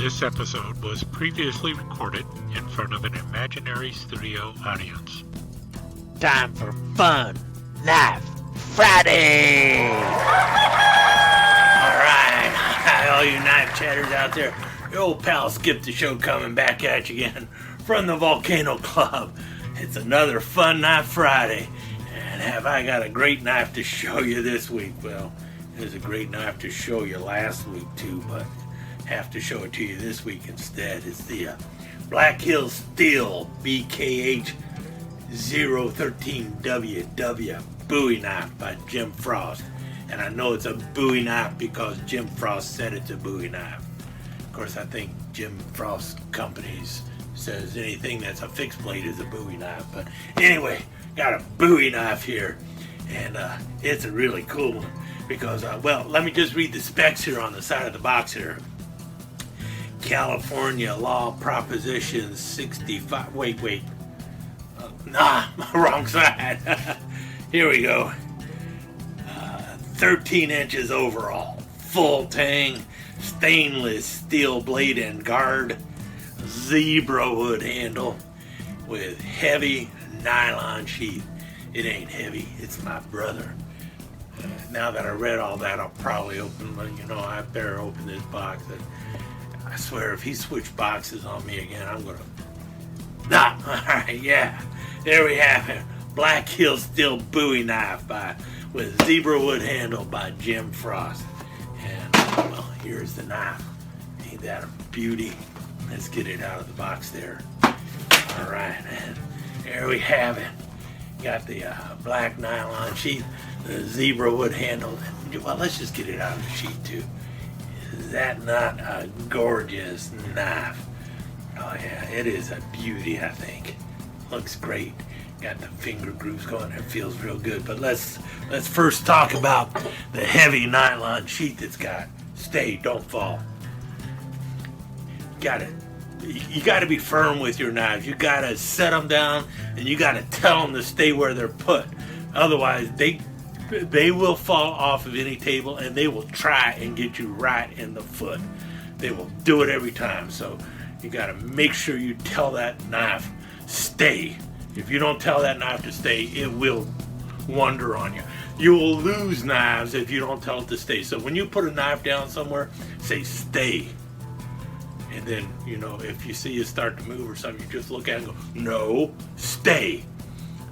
This episode was previously recorded in front of an imaginary studio audience. Time for fun, Knife Friday! Alright, all you knife chatters out there, your old pal Skip the Show coming back at you again from the Volcano Club. It's another fun Knife Friday, and have I got a great knife to show you this week? Well, it was a great knife to show you last week too, but have to show it to you this week instead. It's the Black Hill Steel BKH 013WW Bowie knife by Jim Frost. And I know it's a Bowie knife because Jim Frost said it's a Bowie knife. Of course, I think Jim Frost Companies says anything that's a fixed blade is a Bowie knife. But anyway, got a Bowie knife here. And it's a really cool one because, well, let me just read the specs here on the side of the box here. California Law Proposition 65. Wait. Wrong side. Here we go. 13 inches overall. Full tang. Stainless steel blade and guard. Zebra wood handle with heavy nylon sheath. It ain't heavy. It's my brother. Now that I read all that, I'll probably open, I better open this box. I swear, if he switched boxes on me again, I'm gonna... Alright, yeah. There we have it. Black Hill Steel Bowie knife with zebra wood handle by Jim Frost. And, well, here's the knife. Ain't that a beauty? Let's get it out of the box there. Alright, and there we have it. Got the black nylon sheath, the zebra wood handle. Well, let's just get it out of the sheath, too. Is that not a gorgeous knife? Oh yeah, it is a beauty, I think. Looks great. Got the finger grooves going. It feels real good. But let's first talk about the heavy nylon sheath it's got. Stay, don't fall. You got to be firm with your knives. You got to set them down, and you got to tell them to stay where they're put. Otherwise, they will fall off of any table, and they will try and get you right in the foot. They will do it every time. So you got to make sure you tell that knife, stay. If you don't tell that knife to stay, it will wander on you. You will lose knives if you don't tell it to stay. So when you put a knife down somewhere, say stay. And then, if you see it start to move or something, you just look at it and go, no, stay.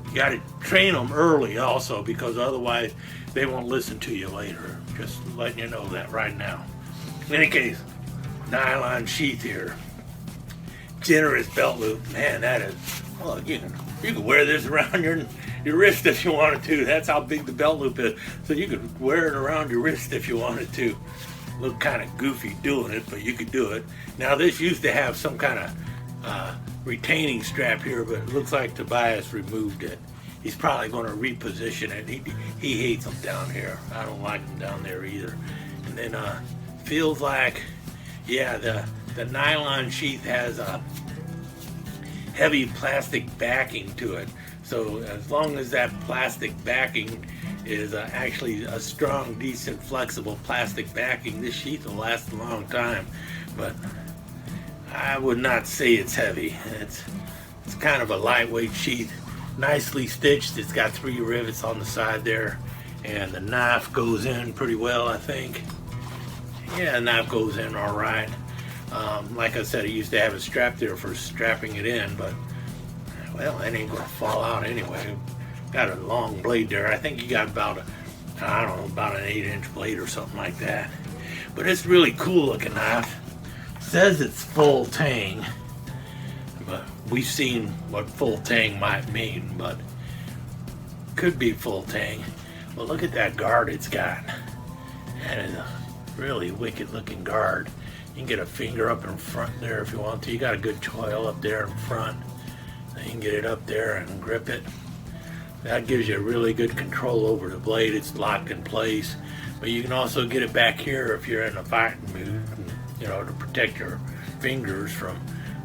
You got to train them early also, because otherwise they won't listen to you later. Just letting you know that right now. In any case, nylon sheath here. Generous belt loop. Man, that is... Well, you can wear this around your wrist if you wanted to. That's how big the belt loop is. So you could wear it around your wrist if you wanted to. Look kind of goofy doing it, but you could do it. Now, this used to have some kind of retaining strap here, but it looks like Tobias removed it. He's probably going to reposition it. He hates them down here. I don't like them down there either. And then feels like, yeah, the nylon sheath has a heavy plastic backing to it. So as long as that plastic backing is actually a strong, decent, flexible plastic backing, this sheath will last a long time. But I would not say it's heavy. It's kind of a lightweight sheath, nicely stitched. It's got 3 rivets on the side there, and the knife goes in pretty well, I think. Yeah, the knife goes in all right. Like I said, I used to have a strap there for strapping it in, but well, it ain't gonna fall out anyway. Got a long blade there. I think you got about an 8-inch blade or something like that. But it's really cool looking knife. Says it's full tang, but we've seen what full tang might mean, but could be full tang. But look at that guard it's got. That is a really wicked looking guard. You can get a finger up in front there if you want to. You got a good choil up there in front. Then you can get it up there and grip it. That gives you a really good control over the blade. It's locked in place. But you can also get it back here if you're in a fighting mood, to protect your fingers from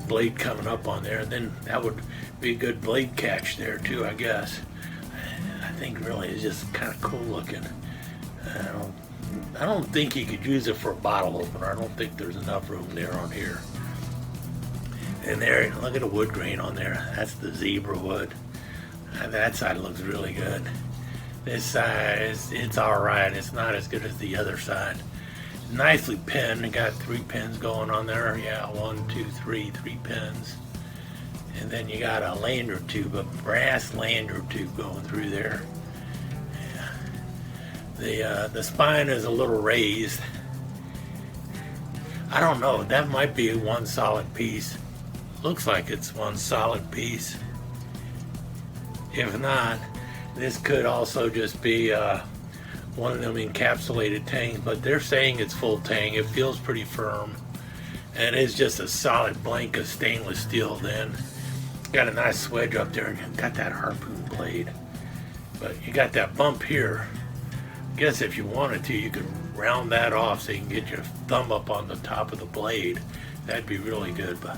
blade coming up on there. And then that would be a good blade catch there too, I guess. I think really it's just kind of cool looking. I don't think you could use it for a bottle opener. I don't think there's enough room there on here. And there, look at the wood grain on there. That's the zebra wood. That side looks really good. This side, it's alright. It's not as good as the other side. Nicely pinned. Got 3 pins going on there. Yeah, 1, 2, 3 pins. And then you got a lanyard tube, a brass lanyard tube going through there. Yeah. The spine is a little raised. I don't know. That might be one solid piece. Looks like it's one solid piece. If not, this could also just be one of them encapsulated tangs, but they're saying it's full tang. It feels pretty firm, and it's just a solid blank of stainless steel. Then got a nice swedge up there, and you got that harpoon blade, but you got that bump here. I guess if you wanted to, you could round that off so you can get your thumb up on the top of the blade. That'd be really good, but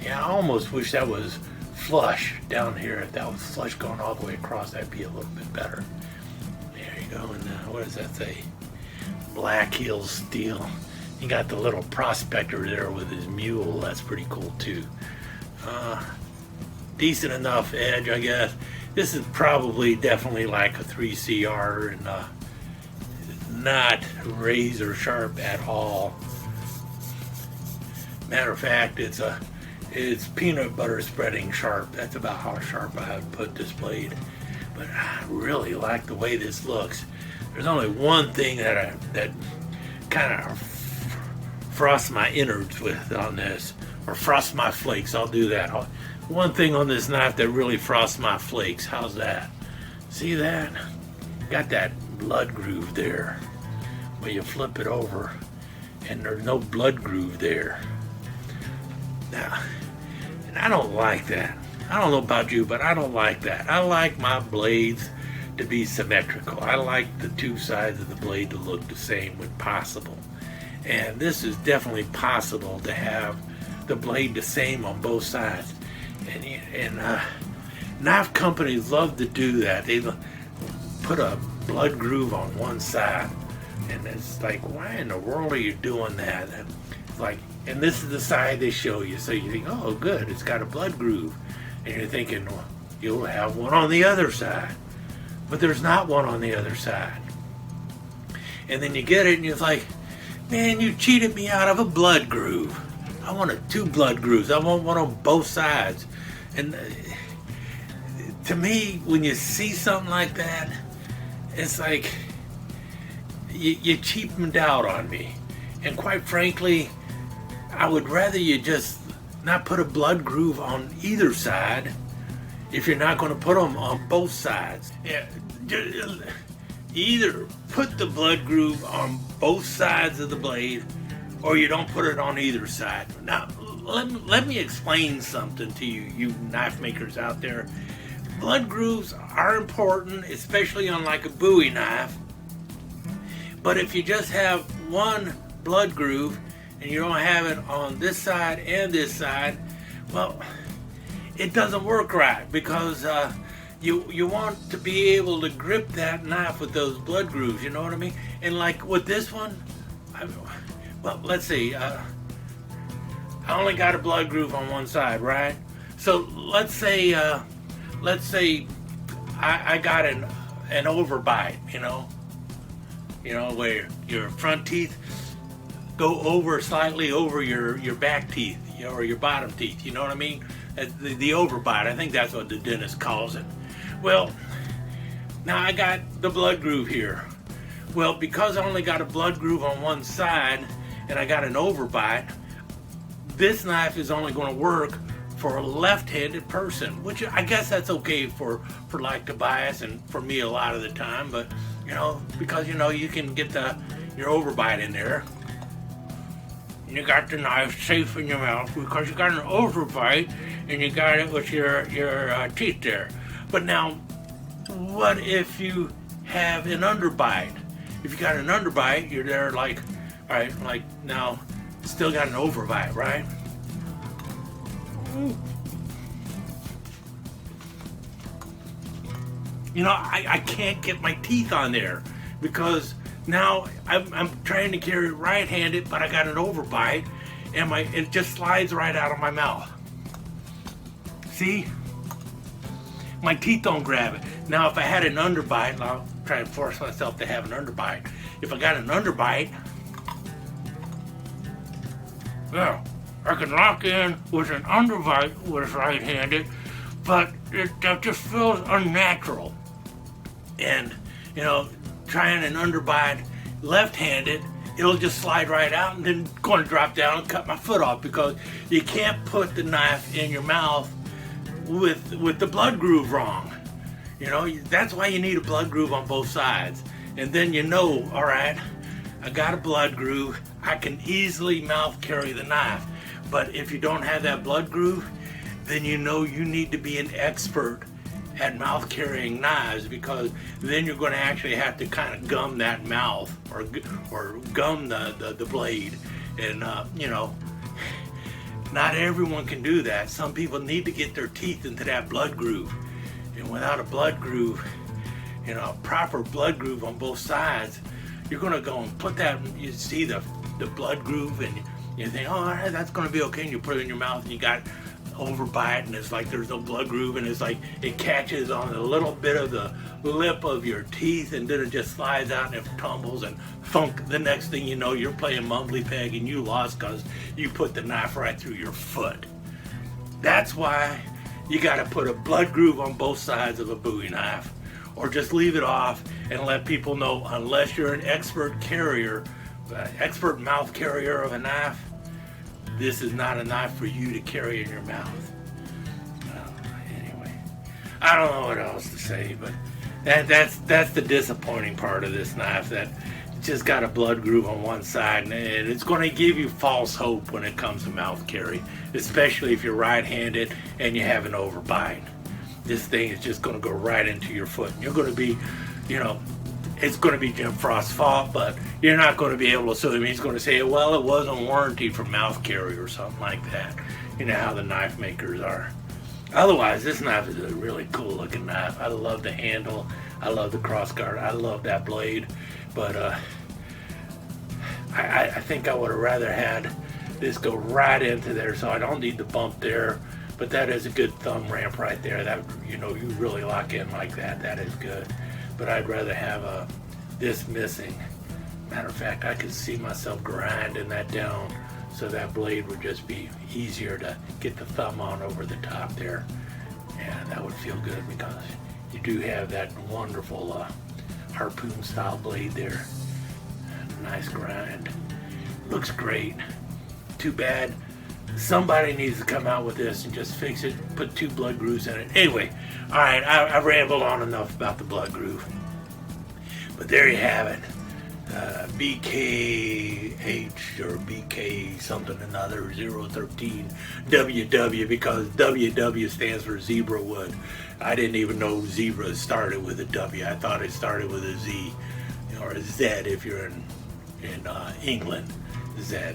yeah, I almost wish that was flush down here. If that was flush going all the way across, that'd be a little bit better. There you go. And what does that say? Black heel steel. You got the little prospector there with his mule. That's pretty cool too. Decent enough edge, I guess. This is probably definitely like a 3CR and not razor sharp at all. Matter of fact, it's peanut butter spreading sharp. That's about how sharp I would put this blade. But I really like the way this looks. There's only one thing that kind of frosts my innards with on this, or frosts my flakes. I'll do that. One thing on this knife that really frosts my flakes. How's that? See that? Got that blood groove there. Where you flip it over, and there's no blood groove there. Now, and I don't like that. I don't know about you, but I don't like that. I like my blades to be symmetrical. I like the two sides of the blade to look the same when possible. And this is definitely possible to have the blade the same on both sides. And knife companies love to do that. They put a blood groove on one side. And it's like, why in the world are you doing that? It's like, and this is the side they show you. So you think, oh, good, it's got a blood groove. And you're thinking, well, you'll have one on the other side. But there's not one on the other side. And then you get it and you're like, man, you cheated me out of a blood groove. I wanted 2 blood grooves. I want one on both sides. And to me, when you see something like that, it's like you cheapened out on me. And quite frankly, I would rather you just not put a blood groove on either side if you're not going to put them on both sides. Yeah, either put the blood groove on both sides of the blade, or you don't put it on either side. Now, let me explain something to you, you knife makers out there. Blood grooves are important, especially on like a Bowie knife. But if you just have one blood groove and you don't have it on this side and this side, well, it doesn't work right, because you want to be able to grip that knife with those blood grooves, you know what I mean? And like with this one, well, let's see, I only got a blood groove on one side, right? So let's say I got an overbite, you know, where your front teeth go over slightly over your back teeth, or your bottom teeth, you know what I mean? The overbite, I think that's what the dentist calls it. Well, now I got the blood groove here. Well, because I only got a blood groove on one side and I got an overbite, this knife is only going to work for a left-handed person, which I guess that's okay for like Tobias and for me a lot of the time, but because you can get your overbite in there. You got the knife safe in your mouth because you got an overbite and you got it with your teeth there. But now, what if you have an underbite? If you got an underbite, you're there like, all right, like now, still got an overbite, right? I can't get my teeth on there because Now I'm trying to carry it right-handed, but I got an overbite, and it just slides right out of my mouth. See? My teeth don't grab it. Now if I had an underbite, and I'll try and force myself to have an underbite. If I got an underbite, yeah, I can lock in with an underbite with right-handed, but that just feels unnatural. And, trying an underbite left-handed, it'll just slide right out and then going to drop down and cut my foot off, because you can't put the knife in your mouth with the blood groove wrong. That's why you need a blood groove on both sides. And then all right, I got a blood groove, I can easily mouth carry the knife. But if you don't have that blood groove, then you need to be an expert at mouth carrying knives, because then you're going to actually have to kind of gum that mouth or gum the blade. And not everyone can do that. Some people need to get their teeth into that blood groove, and without a blood groove, a proper blood groove on both sides, you're going to go and put that, you see the blood groove, and you think, all right, that's going to be okay, and you put it in your mouth and you got overbite, and it's like there's no blood groove, and it's like it catches on a little bit of the lip of your teeth, and then it just slides out and it tumbles, and thunk, the next thing you know, you're playing mumbly peg and you lost because you put the knife right through your foot. That's why you got to put a blood groove on both sides of a Bowie knife, or just leave it off and let people know, unless you're an expert mouth carrier of a knife, this is not a knife for you to carry in your mouth. Anyway, I don't know what else to say, but that's the disappointing part of this knife, that it's just got a blood groove on one side, and it's going to give you false hope when it comes to mouth carry, especially if you're right-handed and you have an overbite. This thing is just going to go right into your foot, and you're going to be, it's going to be Jim Frost's fault, but you're not going to be able to sue him. He's going to say, well, it wasn't warranted for mouth carry or something like that. You know how the knife makers are. Otherwise, this knife is a really cool looking knife. I love the handle. I love the crossguard. I love that blade. But I think I would have rather had this go right into there, so I don't need the bump there. But that is a good thumb ramp right there. That, you really lock in like that. That is good. But I'd rather have this missing. Matter of fact, I could see myself grinding that down so that blade would just be easier to get the thumb on over the top there. And that would feel good, because you do have that wonderful harpoon style blade there. Nice grind. Looks great. Too bad somebody needs to come out with this and just fix it, put 2 blood grooves in it. Anyway, all right, I've rambled on enough about the blood groove. But there you have it. BKH or BK something another 013 WW, because WW stands for zebra wood. I didn't even know zebra started with a W. I thought it started with a Z, or a Z if you're in England. Z. I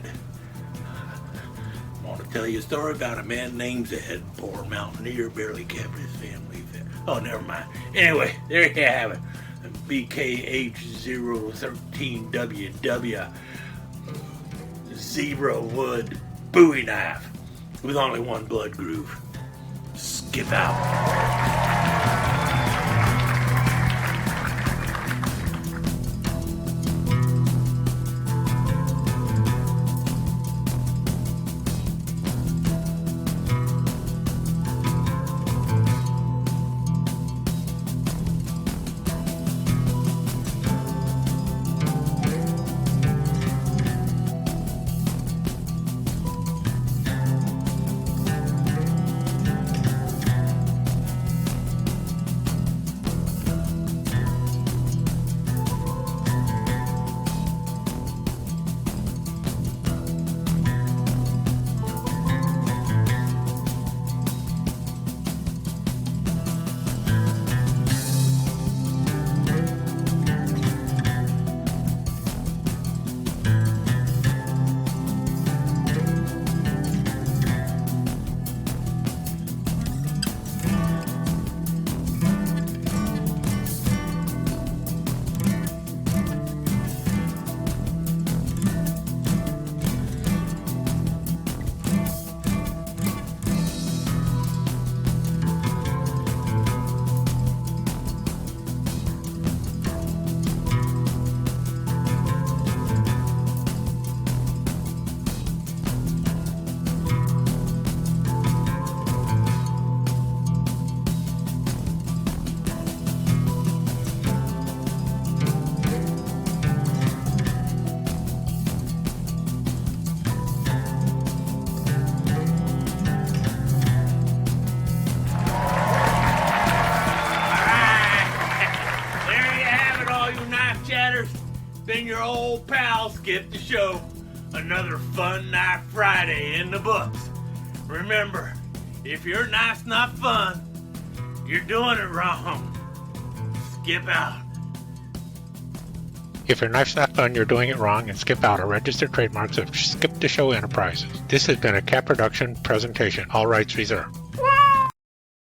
want to tell you a story about a man named Zed. Poor mountaineer, barely kept his family fed. Oh, never mind. Anyway, there you have it. BKH013WW zebra wood Bowie knife with only 1 blood groove. Skip out. old pal Skip the Show. Another fun night Friday in the books. Remember, if your night's not fun, you're doing it wrong. Skip out. If your knife's not fun, you're doing it wrong, and Skip out are registered trademarks of Skip the Show Enterprises. This has been a Cat Production presentation. All rights reserved.